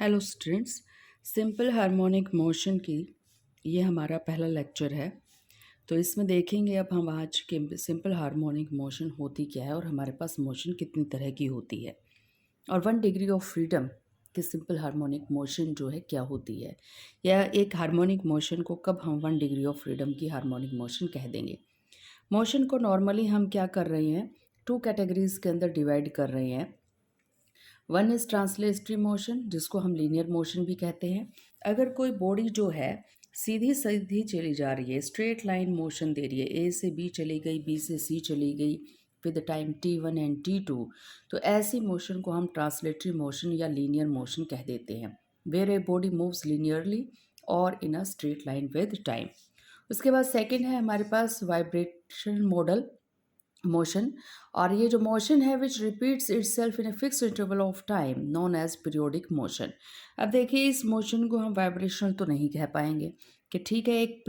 Hello students, simple harmonic motion की ये हमारा पहला लेक्चर है। तो इसमें देखेंगे अब हम आज के सिंपल हार्मोनिक मोशन होती क्या है और हमारे पास मोशन कितनी तरह की होती है और 1 डिग्री ऑफ फ्रीडम कि सिंपल हार्मोनिक मोशन जो है क्या होती है, या एक हार्मोनिक मोशन को कब हम 1 डिग्री ऑफ फ्रीडम की हार्मोनिक मोशन कह देंगे। मोशन को नॉर्मली हम क्या कर रहे हैं, 2 कैटेगरीज के अंदर डिवाइड कर रहे हैं। वन इज़ ट्रांसलेटरी मोशन, जिसको हम लीनियर मोशन भी कहते हैं। अगर कोई बॉडी जो है सीधी सीधी चली जा रही है, स्ट्रेट लाइन मोशन दे रही है, ए से बी चली गई, बी से सी चली गई with time t1 and t2, तो ऐसी मोशन को हम ट्रांसलेटरी मोशन या लीनियर मोशन कह देते हैं, where a body moves linearly और in a straight line with time. उसके बाद सेकेंड है हमारे पास वाइब्रेशन मॉडल मोशन, और ये जो मोशन है which repeats itself in a fix interval of time known as periodic motion. अब देखिए, इस मोशन को हम वाइब्रेशनल तो नहीं कह पाएंगे कि ठीक है, एक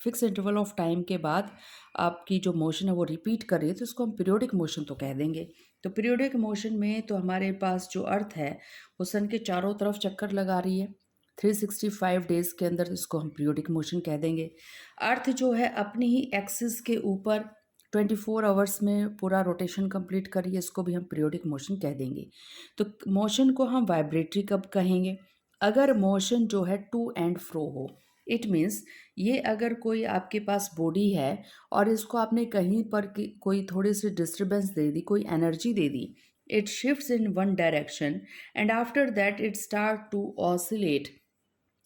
फिक्स इंटरवल ऑफ टाइम के बाद आपकी जो मोशन है वो रिपीट कर रही है, तो इसको हम पीरियोडिक मोशन तो कह देंगे। तो पीरियोडिक मोशन में तो हमारे पास जो अर्थ है वो सन के चारों तरफ चक्कर लगा रही है 365 डेज के अंदर, इसको हम पीरियोडिक मोशन कह देंगे। अर्थ जो है अपनी ही एक्सिस के ऊपर 24 आवर्स में पूरा रोटेशन कंप्लीट करिए, इसको भी हम पीरियोडिक मोशन कह देंगे। तो मोशन को हम वाइब्रेटरी कब कहेंगे, अगर मोशन जो है टू एंड फ्रो हो। इट मीन्स ये अगर कोई आपके पास बॉडी है और इसको आपने कहीं पर कोई थोड़ी सी डिस्टर्बेंस दे दी, कोई एनर्जी दे दी, it shifts in one direction and after that it start to oscillate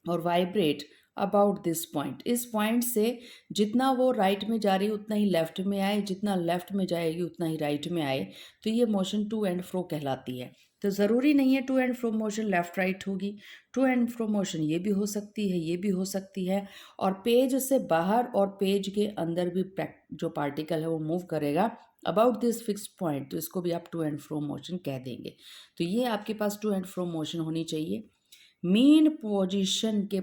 और वाइब्रेट अबाउट दिस पॉइंट। इस पॉइंट से जितना वो राइट में जा रही है उतना ही लेफ्ट में आए, जितना लेफ्ट में जाएगी उतना ही राइट में आए, तो ये मोशन टू एंड फ्रो कहलाती है। तो ज़रूरी नहीं है to and fro motion left right होगी, टू एंड फ्रो मोशन ये भी हो सकती है, ये भी हो सकती है, और पेज से बाहर और पेज के अंदर भी जो पार्टिकल है वो मूव करेगा अबाउट दिस फिक्स पॉइंट, तो इसको भी आप टू एंड फ्रो मोशन कह देंगे। तो ये आपके पास टू एंड फ्रो मोशन होनी चाहिए, मीन पोजीशन के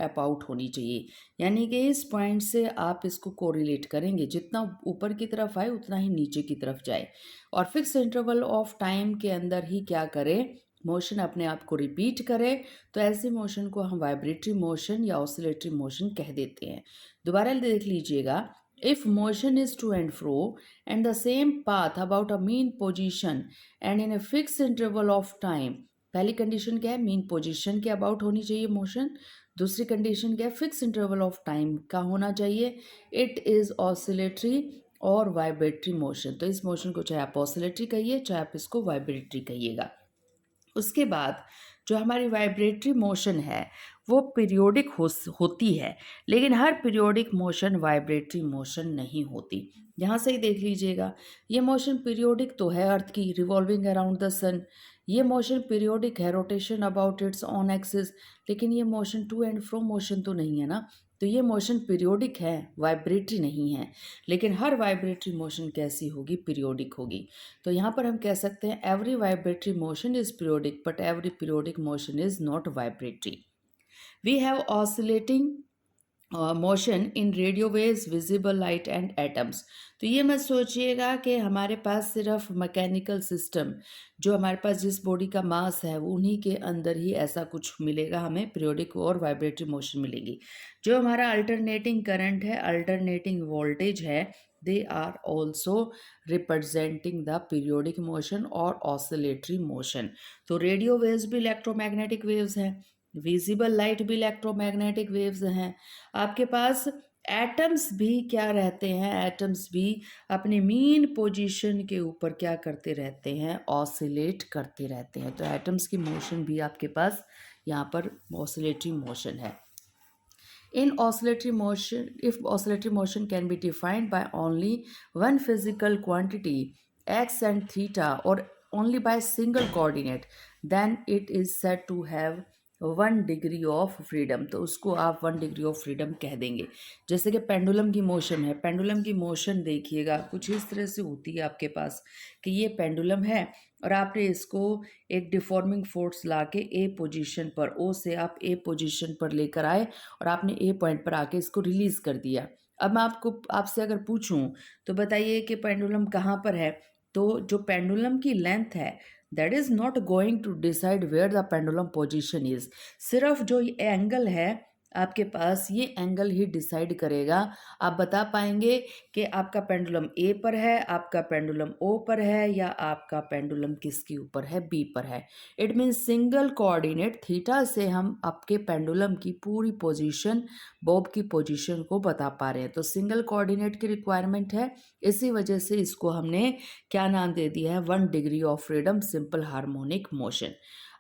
अबाउट होनी चाहिए, यानी कि इस पॉइंट से आप इसको कोरिलेट करेंगे, जितना ऊपर की तरफ आए उतना ही नीचे की तरफ जाए, और फिक्स इंटरवल ऑफ टाइम के अंदर ही क्या करे, मोशन अपने आप को रिपीट करे। तो ऐसे मोशन को हम वाइब्रेटरी मोशन या ऑसिलेटरी मोशन कह देते हैं। दोबारा देख लीजिएगा, if motion is to and fro and the same path about a mean position and in a fix interval of time, पहली कंडीशन क्या है, मीन पोजीशन के अबाउट होनी चाहिए मोशन। दूसरी कंडीशन क्या है, फिक्स इंटरवल ऑफ टाइम का होना चाहिए। इट इज़ ऑसिलेटरी और वाइब्रेटरी मोशन। तो इस मोशन को चाहे आप ऑसिलेटरी कहिए, चाहे आप इसको वाइब्रेटरी कहिएगा। उसके बाद जो हमारी वाइब्रेटरी मोशन है वो पीरियोडिक होती है, लेकिन हर पीरियोडिक मोशन वाइब्रेटरी मोशन नहीं होती। यहाँ से ही देख लीजिएगा, ये मोशन पीरियोडिक तो है अर्थ की, रिवॉल्विंग अराउंड द सन, ये मोशन पीरियोडिक है, rotation about its own axis, लेकिन ये motion to and fro motion तो नहीं है ना। तो ये मोशन पीरियोडिक है, वाइब्रेटरी नहीं है, लेकिन हर वाइब्रेटरी मोशन कैसी होगी, पीरियोडिक होगी। तो यहाँ पर हम कह सकते हैं every vibratory motion is periodic but every periodic motion is not vibratory. We have oscillating motion in radio waves, visible light and atoms. तो ये मत सोचिएगा कि हमारे पास सिर्फ मैकेनिकल सिस्टम, जो हमारे पास जिस बॉडी का मास है वो उन्हीं के अंदर ही ऐसा कुछ मिलेगा, हमें पीरियोडिक और वाइब्रेटरी मोशन मिलेगी। जो हमारा अल्टरनेटिंग करंट है, अल्टरनेटिंग वोल्टेज है, they are also representing the periodic motion और ऑसिलेटरी मोशन। तो रेडियो वेव्स भी इलेक्ट्रोमैग्नेटिक वेव्स हैं, विजिबल लाइट भी इलेक्ट्रोमैग्नेटिक वेव्स हैं। आपके पास एटम्स भी क्या रहते हैं, एटम्स भी अपने मीन पोजीशन के ऊपर क्या करते रहते हैं, ऑसिलेट करते रहते हैं। तो एटम्स की मोशन भी आपके पास यहाँ पर ऑसिलेटरी मोशन है। In oscillatory motion, if oscillatory motion can be defined by only one physical quantity x and theta or only by single coordinate, then it is said to have 1 degree of freedom. तो उसको आप 1 degree of freedom कह देंगे। जैसे कि pendulum की motion है, pendulum की मोशन देखिएगा कुछ इस तरह से होती है आपके पास कि ये पेंडुलम है और आपने इसको एक डिफॉर्मिंग फोर्स ला के ए पोजिशन पर, ओ से आप ए पोजिशन पर लेकर आए और आपने ए पॉइंट पर आके इसको रिलीज़ कर दिया। अब मैं आपसे अगर पूछूं तो बताइए कि पेंडुलम कहाँ पर है। तो जो पेंडुलम की लेंथ है that is not going to decide where the pendulum position is. सिर्फ जो ये एंगल है आपके पास, ये एंगल ही डिसाइड करेगा। आप बता पाएंगे कि आपका पेंडुलम ए पर है, आपका पेंडुलम ओ पर है, या आपका पेंडुलम किसके ऊपर है, बी पर है। It means single coordinate theta से हम आपके पेंडुलम की पूरी पोजीशन, बॉब की पोजीशन को बता पा रहे हैं। तो सिंगल कोऑर्डिनेट की रिक्वायरमेंट है, इसी वजह से इसको हमने क्या नाम दे दिया है, 1 degree of freedom simple harmonic motion.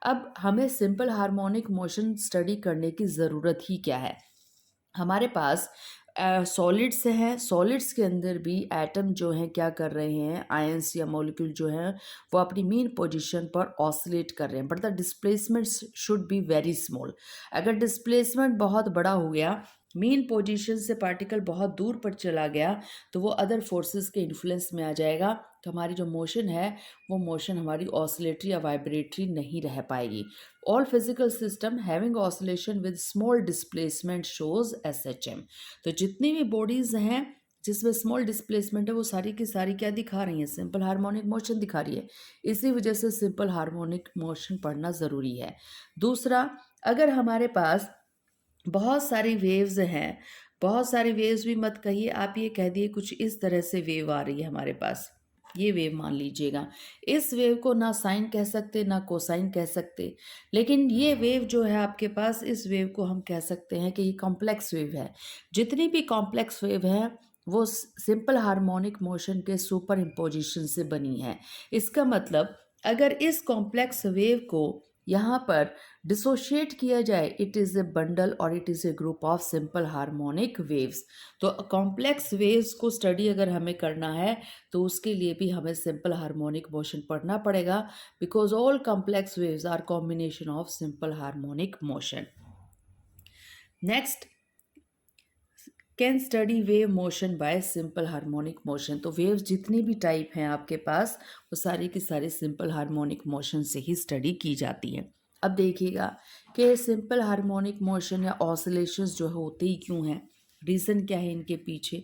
अब हमें सिंपल हार्मोनिक मोशन स्टडी करने की ज़रूरत ही क्या है। हमारे पास सॉलिड्स हैं, सॉलिड्स के अंदर भी एटम जो हैं क्या कर रहे हैं, आयंस या मॉलिक्यूल जो हैं वो अपनी मीन पोजीशन पर ऑसिलेट कर रहे हैं, but the displacement should be very small. अगर डिस्प्लेसमेंट बहुत बड़ा हो गया, मीन पोजीशन से पार्टिकल बहुत दूर पर चला गया, तो वो अदर फोर्सेस के इन्फ्लुएंस में आ जाएगा, तो हमारी जो मोशन है वो मोशन हमारी ऑसिलेटरी या वाइब्रेटरी नहीं रह पाएगी। All physical system having oscillation with small displacement shows SHM। तो जितनी भी बॉडीज हैं जिसमें स्मॉल डिस्प्लेसमेंट है वो सारी की सारी क्या दिखा रही हैं, सिंपल हार्मोनिक मोशन दिखा रही है। इसी वजह से सिंपल हार्मोनिक मोशन पढ़ना ज़रूरी है। दूसरा, अगर हमारे पास बहुत सारी वेव्स हैं, बहुत सारी वेव्स भी मत कहिए, आप ये कह दिए कुछ इस तरह से वेव आ रही है हमारे पास, ये वेव मान लीजिएगा। इस वेव को ना साइन कह सकते ना कोसाइन कह सकते, लेकिन ये वेव जो है आपके पास, इस वेव को हम कह सकते हैं कि ये कॉम्प्लेक्स वेव है। जितनी भी कॉम्प्लेक्स वेव है वो सिंपल हार्मोनिक मोशन के सुपर इम्पोजिशन से बनी है। इसका मतलब अगर इस कॉम्प्लेक्स वेव को यहाँ पर डिसोशिएट किया जाए, इट इज़ ए बंडल और it is a group of simple harmonic waves. तो कॉम्प्लेक्स वेव्स को स्टडी अगर हमें करना है तो उसके लिए भी हमें सिंपल हार्मोनिक मोशन पढ़ना पड़ेगा, because all complex waves are combination of simple harmonic motion. Next, can study wave motion by simple harmonic motion. तो वेव्स जितनी भी टाइप हैं आपके पास वो सारी की सारी सिंपल हार्मोनिक मोशन से ही स्टडी की जाती हैं। अब देखिएगा कि सिंपल हार्मोनिक मोशन या ऑसिलेशंस जो होते ही क्यों हैं, रीज़न क्या है इनके पीछे।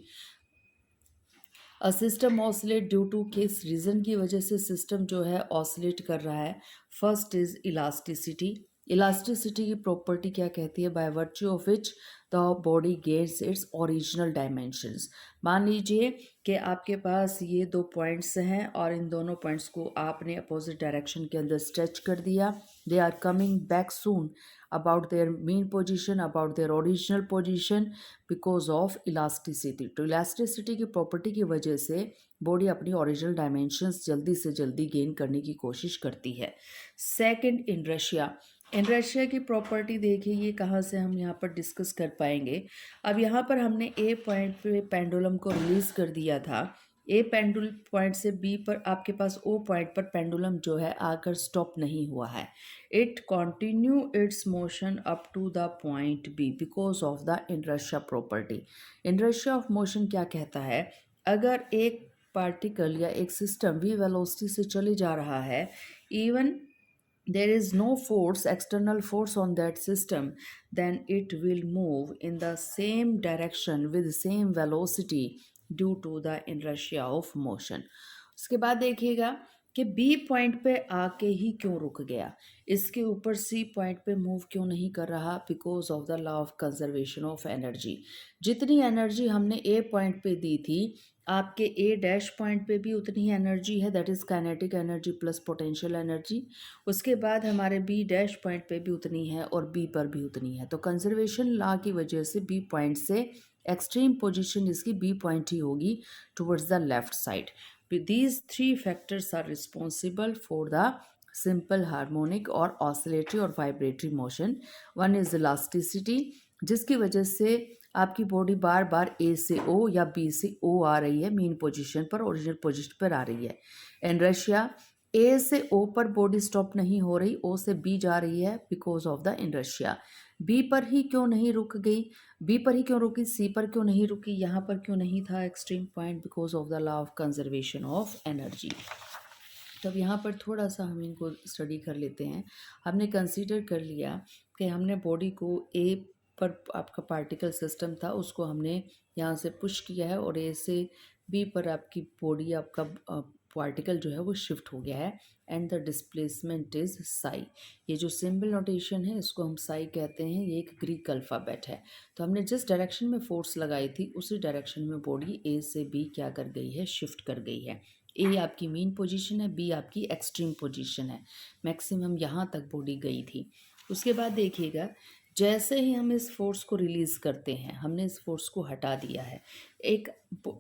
A system oscillate due to, किस रीज़न की वजह से सिस्टम जो है ऑसिलेट कर रहा है। First is elasticity. इलास्टिसिटी की प्रॉपर्टी क्या कहती है, by virtue of which the body gets its original dimensions. मान लीजिए कि आपके पास ये दो पॉइंट्स हैं और इन दोनों पॉइंट्स को आपने अपोजिट डायरेक्शन के अंदर स्ट्रेच कर दिया, they are coming back soon about their mean position, about their original position because of elasticity। तो इलास्टिसिटी की प्रॉपर्टी की वजह से बॉडी अपनी ओरिजिनल डायमेंशंस जल्दी से जल्दी गेन करने की कोशिश करती है। Second, inertia. इनर्शिया की प्रॉपर्टी देखिए, ये कहाँ से हम यहाँ पर डिस्कस कर पाएंगे। अब यहाँ पर हमने ए पॉइंट पे पेंडुलम को रिलीज कर दिया था, ए पेंडुल पॉइंट से बी पर आपके पास ओ पॉइंट पर पेंडुलम जो है आकर स्टॉप नहीं हुआ है। It continue its motion up to the point B because of the inertia property. Inertia of motion क्या कहता है, अगर एक पार्टिकल या एक सिस्टम वी वेलोसिटी से चले जा रहा है, even there is no force, external force on that system, then it will move in the same direction with same velocity due to the inertia of motion। उसके बाद देखिएगा कि बी पॉइंट पे आके ही क्यों रुक गया, इसके ऊपर सी पॉइंट पे मूव क्यों नहीं कर रहा, because of the law of conservation of energy. जितनी एनर्जी हमने ए पॉइंट पे दी थी, आपके ए डैश पॉइंट पे भी उतनी ही एनर्जी है, that is kinetic energy plus potential energy. उसके बाद हमारे बी डैश पॉइंट पे भी उतनी है और बी पर भी उतनी है। तो कंजर्वेशन लॉ की वजह से बी पॉइंट से एक्सट्रीम पोजीशन इसकी बी पॉइंट ही होगी towards the left side. These three factors are responsible for the simple harmonic और ऑसिलेटरी और vibratory motion. One is elasticity, जिसकी वजह से आपकी बॉडी बार बार ए से ओ या बी से ओ आ रही है, मीन पोजीशन पर, ओरिजिनल पोजीशन पर आ रही है। इनर्शिया, ए से ओ पर बॉडी स्टॉप नहीं हो रही, ओ से बी जा रही है because of the inertia. B पर ही क्यों नहीं रुक गई, बी पर ही क्यों रुकी, सी पर क्यों नहीं रुकी, यहाँ पर क्यों नहीं था extreme point, because of the law of conservation of energy. तब यहाँ पर थोड़ा सा हम इनको स्टडी कर लेते हैं। हमने कंसीडर कर लिया कि हमने बॉडी को ए पर, आपका पार्टिकल सिस्टम था, उसको हमने यहाँ से पुश किया है और ए से बी पर आपकी बॉडी, आपका पार्टिकल जो है वो शिफ्ट हो गया है and the displacement is Sai. ये जो सिंबल नोटेशन है इसको हम साई कहते हैं, ये एक ग्रीक अल्फ़ाबेट है। तो हमने जिस डायरेक्शन में फोर्स लगाई थी उसी डायरेक्शन में बॉडी ए से बी क्या कर गई है, शिफ्ट कर गई है। ए आपकी मीन पोजीशन है, बी आपकी एक्सट्रीम पोजीशन है, मैक्सिमम यहाँ तक बॉडी गई थी। उसके बाद देखिएगा, जैसे ही हम इस फोर्स को रिलीज़ करते हैं, हमने इस फोर्स को हटा दिया है, एक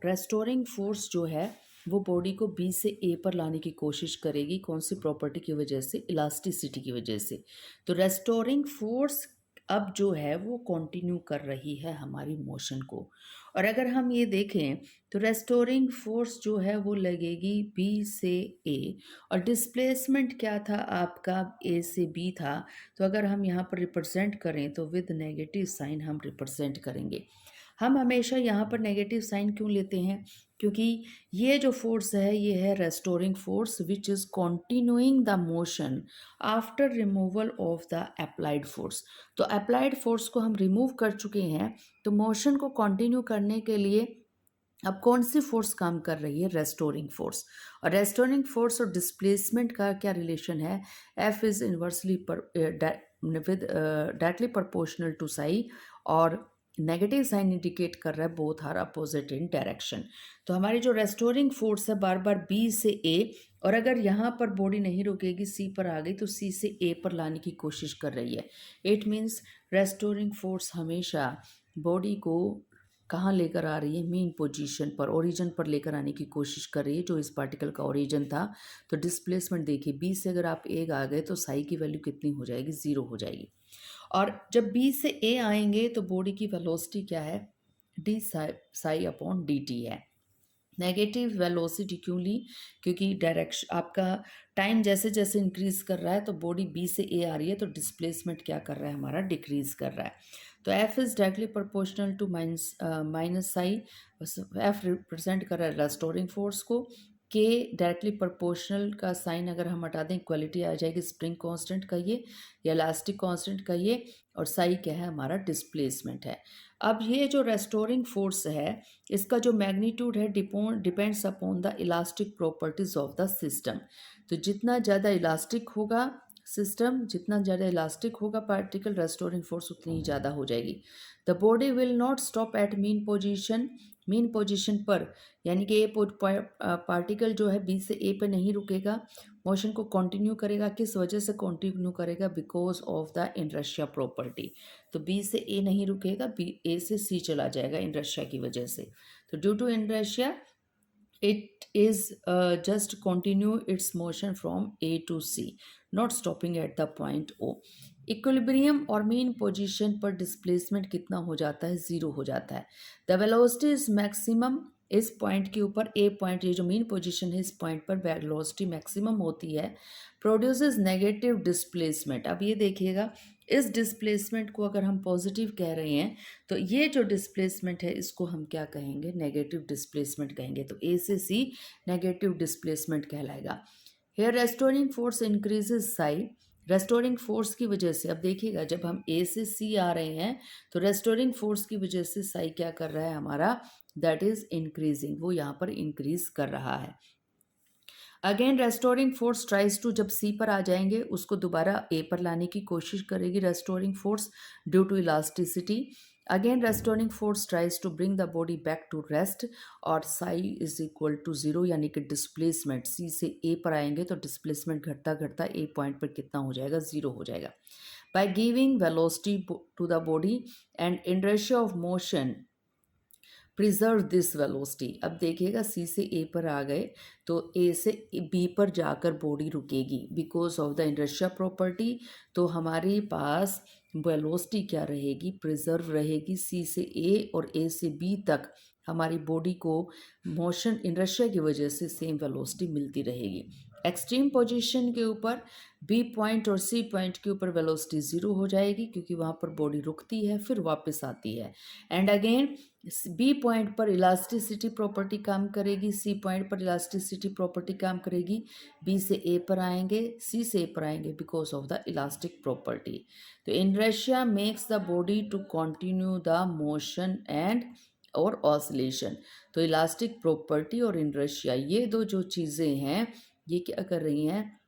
रेस्टोरिंग फोर्स जो है वो बॉडी को बी से ए पर लाने की कोशिश करेगी। कौन सी प्रॉपर्टी की वजह से? इलास्टिसिटी की वजह से। तो रेस्टोरिंग फोर्स अब जो है वो कंटिन्यू कर रही है हमारी मोशन को। और अगर हम ये देखें तो रेस्टोरिंग फोर्स जो है वो लगेगी बी से ए, और डिस्प्लेसमेंट क्या था आपका? ए से बी था। तो अगर हम यहाँ पर रिप्रेजेंट करें तो विद नेगेटिव साइन हम रिप्रेजेंट करेंगे। हम हमेशा यहाँ पर नेगेटिव साइन क्यों लेते हैं? क्योंकि ये जो फोर्स है ये है restoring force which is continuing the motion after removal of the applied force. तो अप्लाइड फोर्स को हम रिमूव कर चुके हैं, तो मोशन को कंटिन्यू करने के लिए अब कौन सी फोर्स काम कर रही है? Restoring force. और रेस्टोरिंग फोर्स और डिस्प्लेसमेंट का क्या रिलेशन है? F is inversely with directly proportional to psi, और नेगेटिव साइन इंडिकेट कर रहा है both are opposite in direction. तो हमारी जो रेस्टोरिंग फोर्स है बार बार बी से ए, और अगर यहाँ पर बॉडी नहीं रुकेगी, सी पर आ गई, तो सी से ए पर लाने की कोशिश कर रही है। इट मीन्स रेस्टोरिंग फोर्स हमेशा बॉडी को कहाँ लेकर आ रही है? मीन पोजीशन पर, ओरिजिन पर लेकर आने की कोशिश कर रही है, जो इस पार्टिकल का ओरिजिन था। तो डिस्प्लेसमेंट देखिए, बी से अगर आप ए आ गए तो साई की वैल्यू कितनी हो जाएगी? 0 हो जाएगी। और जब बी से ए आएंगे तो बॉडी की वेलोसिटी क्या है? D psi upon D T है। नेगेटिव वेलोसिटी क्यों ली? क्योंकि डायरेक्शन आपका टाइम जैसे जैसे इंक्रीज कर रहा है तो बॉडी बी से ए आ रही है, तो डिस्प्लेसमेंट क्या कर रहा है हमारा? डिक्रीज कर रहा है। तो F is directly proportional to minus psi. F represent कर रहा है रेस्टोरिंग फोर्स को। के डायरेक्टली प्रोपोर्शनल का साइन अगर हम हटा दें, इक्वलिटी आ जाएगी स्प्रिंग कांस्टेंट का ये या इलास्टिक कांस्टेंट का ये, और साई क्या है? हमारा डिस्प्लेसमेंट है। अब ये जो रेस्टोरिंग फोर्स है इसका जो मैग्नीट्यूड है depends upon the elastic properties of the system. तो जितना ज़्यादा इलास्टिक होगा सिस्टम, जितना ज़्यादा इलास्टिक होगा पार्टिकल, रेस्टोरिंग फोर्स उतनी ही ज़्यादा हो जाएगी। The body will not stop at mean position. Mean position पर, यानी कि ए पार्टिकल जो है बी से ए पर नहीं रुकेगा, मोशन को कंटिन्यू करेगा। किस वजह से कंटिन्यू करेगा? Because of the inertia property. तो बी से ए नहीं रुकेगा, बी ए से सी चला जाएगा इनर्शिया की वजह से। तो due to inertia it is just continue its motion from A to C, not stopping at the point O. Equilibrium और मीन पोजीशन पर डिस्प्लेसमेंट कितना हो जाता है? 0 हो जाता है। द वेलोसिटी इज मैक्सिमम इस पॉइंट के ऊपर, ए पॉइंट, ये जो मीन पोजीशन है इस पॉइंट पर वेलोसिटी मैक्सिमम होती है, प्रोड्यूसेस नेगेटिव डिस्प्लेसमेंट। अब ये देखिएगा, इस डिस्प्लेसमेंट को अगर हम पॉजिटिव कह रहे हैं तो ये जो डिस्प्लेसमेंट है इसको हम क्या कहेंगे? नेगेटिव डिस्प्लेसमेंट कहेंगे। तो ए से सी नेगेटिव डिस्प्लेसमेंट कहलाएगा। Here restoring force increases psi. Restoring force की वजह से, अब देखिएगा, जब हम ए से सी आ रहे हैं तो रेस्टोरिंग फोर्स की वजह से साई क्या कर रहा है हमारा? दैट इज इंक्रीजिंग, वो यहाँ पर इंक्रीज कर रहा है। Again restoring force tries to, जब सी पर आ जाएंगे उसको दोबारा ए पर लाने की कोशिश करेगी restoring force due to elasticity. Again restoring force tries to bring the body back to rest, और साई इज इक्वल टू 0, यानी कि डिस्प्लेसमेंट सी से ए पर आएंगे तो डिस्प्लेसमेंट घटता घटता ए पॉइंट पर कितना हो जाएगा? 0 हो जाएगा। By giving velocity to the body and inertia of motion preserve this velocity. अब देखिएगा, सी से ए पर आ गए तो ए से बी पर जाकर बॉडी रुकेगी because of the inertia property. तो हमारे पास वेलोसिटी क्या रहेगी? प्रिजर्व रहेगी। सी से ए और ए से बी तक हमारी बॉडी को मोशन इनर्शिया की वजह से सेम वेलोसिटी मिलती रहेगी। एक्सट्रीम पोजीशन के ऊपर बी पॉइंट और सी पॉइंट के ऊपर वेलोसिटी 0 हो जाएगी क्योंकि वहाँ पर बॉडी रुकती है फिर वापस आती है। एंड अगेन बी पॉइंट पर इलास्टिसिटी प्रॉपर्टी काम करेगी, सी पॉइंट पर इलास्टिसिटी प्रॉपर्टी काम करेगी। बी से ए पर आएंगे, सी से ए पर आएंगे because of the elastic property. तो inertia makes the body to continue the motion and और ऑसिलेशन। तो इलास्टिक प्रॉपर्टी और इनर्शिया, ये दो जो चीज़ें हैं ये क्या कर रही हैं,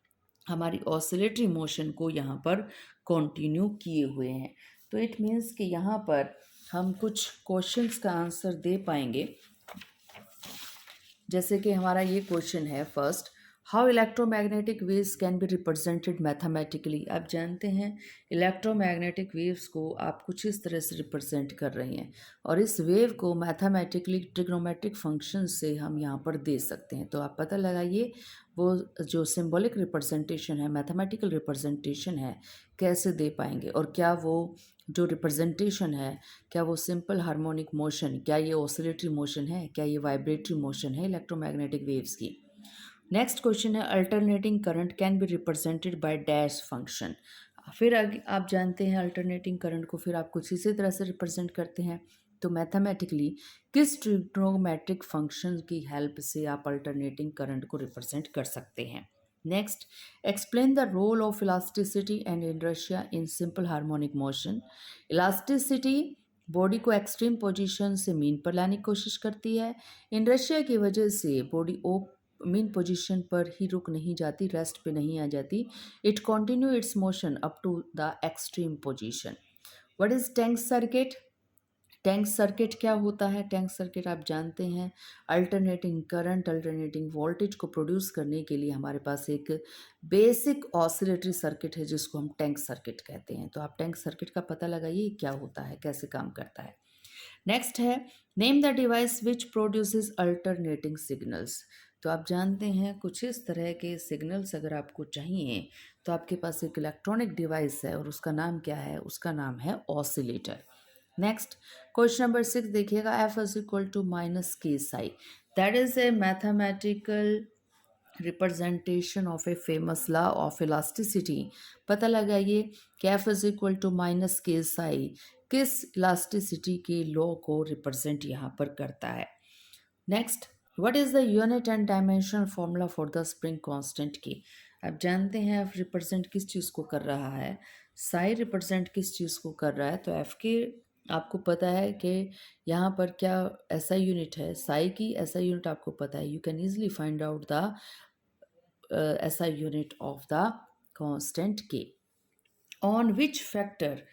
हमारी ऑसिलेटरी मोशन को यहाँ पर कंटिन्यू किए हुए हैं। तो इट मीन्स कि यहाँ पर हम कुछ क्वेश्चंस का आंसर दे पाएंगे। जैसे कि हमारा ये क्वेश्चन है first, how electromagnetic waves can be represented mathematically. आप जानते हैं इलेक्ट्रोमैग्नेटिक वेव्स को आप कुछ इस तरह से रिप्रेजेंट कर रहे हैं और इस वेव को मैथमेटिकली ट्रिग्नोमेट्रिक फंक्शन से हम यहाँ पर दे सकते हैं। तो आप पता लगाइए वो जो सिंबॉलिक रिप्रेजेंटेशन है, मैथमेटिकल रिप्रेजेंटेशन है, कैसे दे पाएंगे और क्या वो जो रिप्रेजेंटेशन है, क्या वो सिंपल हार्मोनिक मोशन, क्या ये ऑसिलेटरी मोशन है, क्या ये वाइब्रेटरी मोशन है इलेक्ट्रोमैग्नेटिक वेव्स की। नेक्स्ट क्वेश्चन है, alternating current can be represented by dash function. फिर आप जानते हैं अल्टरनेटिंग करंट को फिर आप कुछ इसी तरह से रिप्रेजेंट करते हैं। तो मैथमेटिकली किस ट्रिग्नोमेट्रिक फंक्शन की हेल्प से आप अल्टरनेटिंग करंट को रिप्रेजेंट कर सकते हैं। Next, explain the role of elasticity and inertia in simple harmonic motion. Elasticity body को एक्सट्रीम पोजीशन से मीन पर लाने की कोशिश करती है। इनर्शिया की वजह से बॉडी मीन पोजीशन पर ही रुक नहीं जाती, रेस्ट पे नहीं आ जाती, it continue its motion up to the extreme position. What is tank circuit? Tank circuit क्या होता है? टैंक सर्किट आप जानते हैं अल्टरनेटिंग करंट, अल्टरनेटिंग वोल्टेज को प्रोड्यूस करने के लिए हमारे पास एक बेसिक ऑसिलेटरी सर्किट है जिसको हम टैंक सर्किट कहते हैं। तो आप टैंक सर्किट का पता लगाइए क्या होता है, कैसे काम करता है। नेक्स्ट है, name the device which produces alternating signals. तो आप जानते हैं कुछ इस तरह के सिग्नल्स अगर आपको चाहिए तो आपके पास एक इलेक्ट्रॉनिक डिवाइस है और उसका नाम क्या है? उसका नाम है ऑसिलेटर। नेक्स्ट क्वेश्चन नंबर 6 देखिएगा, F is equal to minus K psi, that is a mathematical representation of a famous law of elasticity. पता लगाइए कि F is equal to minus K psi किस इलास्टिसिटी के लॉ को represent यहाँ पर करता है। Next, what is the unit and dimensional formula for the spring constant की। आप जानते हैं एफ रिप्रेजेंट किस चीज़ को कर रहा है, साई रिप्रेजेंट किस चीज़ को कर रहा है। तो एफ के आपको पता है कि यहाँ पर क्या ऐसा यूनिट है, साई की ऐसा यूनिट आपको पता है, you can easily find out the ऐसा यूनिट ऑफ द कांस्टेंट के। ऑन विच फैक्टर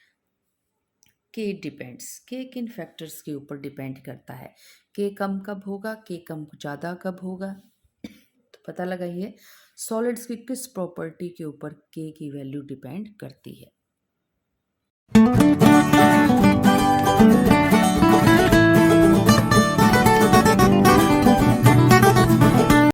के डिपेंड्स, के किन फैक्टर्स के ऊपर डिपेंड करता है, के कम कब होगा, के कम ज़्यादा कब होगा। तो पता लगाइए सॉलिड्स की किस प्रॉपर्टी के ऊपर के की वैल्यू डिपेंड करती है।